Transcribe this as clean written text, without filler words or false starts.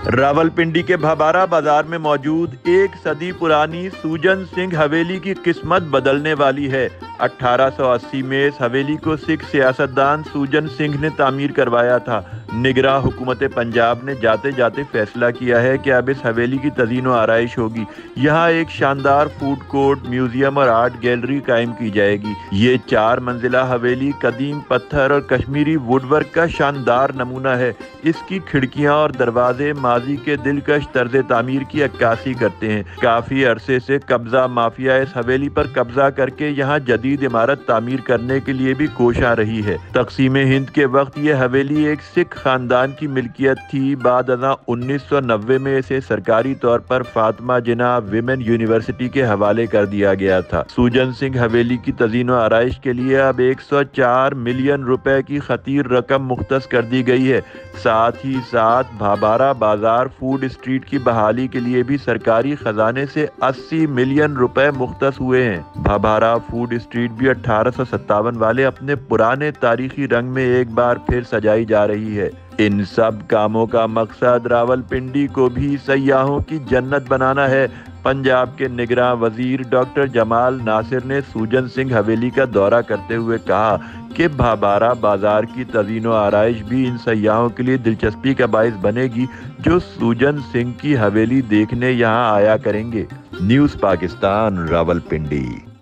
रावलपिंडी के भाबारा बाजार में मौजूद 1 सदी पुरानी सूजन सिंह हवेली की किस्मत बदलने वाली है। 1880 में इस हवेली को सिख सियासतदान सूजन सिंह ने तामीर करवाया था। निगरां हुकूमत पंजाब ने जाते जाते फैसला किया है कि अब इस हवेली की तज़ीन व आराइश होगी। यहाँ एक शानदार फूड कोर्ट, म्यूजियम और आर्ट गैलरी कायम की जाएगी। ये 4 मंजिला हवेली कदीम पत्थर और कश्मीरी वुडवर्क का शानदार नमूना है। इसकी खिड़कियाँ और दरवाजे माजी के दिलकश तर्ज तामीर की अक्कासी करते हैं। काफी अरसे से कब्जा माफिया इस हवेली पर कब्जा करके यहाँ जदीद इमारत तामीर करने के लिए भी कोशिश रही है। तक़सीम हिंद के वक्त ये हवेली एक सिख खानदान की मिल्कियत थी। बाद 1990 में इसे सरकारी तौर पर फातिमा जिन्ना विमेन यूनिवर्सिटी के हवाले कर दिया गया था। सूजन सिंह हवेली की तज़ीन व आराइश के लिए अब 104 मिलियन रुपए की खतीर रकम मुख्तस कर दी गई है। साथ ही साथ भाबारा बाजार फूड स्ट्रीट की बहाली के लिए भी सरकारी खजाने से 80 मिलियन रुपए मुख्तस हुए हैं। भाबारा फूड स्ट्रीट भी 1857 वाले अपने पुराने तारीखी रंग में एक बार फिर सजाई जा रही है। इन सब कामों का मकसद रावलपिंडी को भी सयाहों की जन्नत बनाना है। पंजाब के निगरां वजीर डॉक्टर जमाल नासिर ने सूजन सिंह हवेली का दौरा करते हुए कहा कि भाबारा बाजार की तज़ीन व आराइश भी इन सयाहों के लिए दिलचस्पी का बाइस बनेगी जो सूजन सिंह की हवेली देखने यहाँ आया करेंगे। न्यूज़ पाकिस्तान, रावलपिंडी।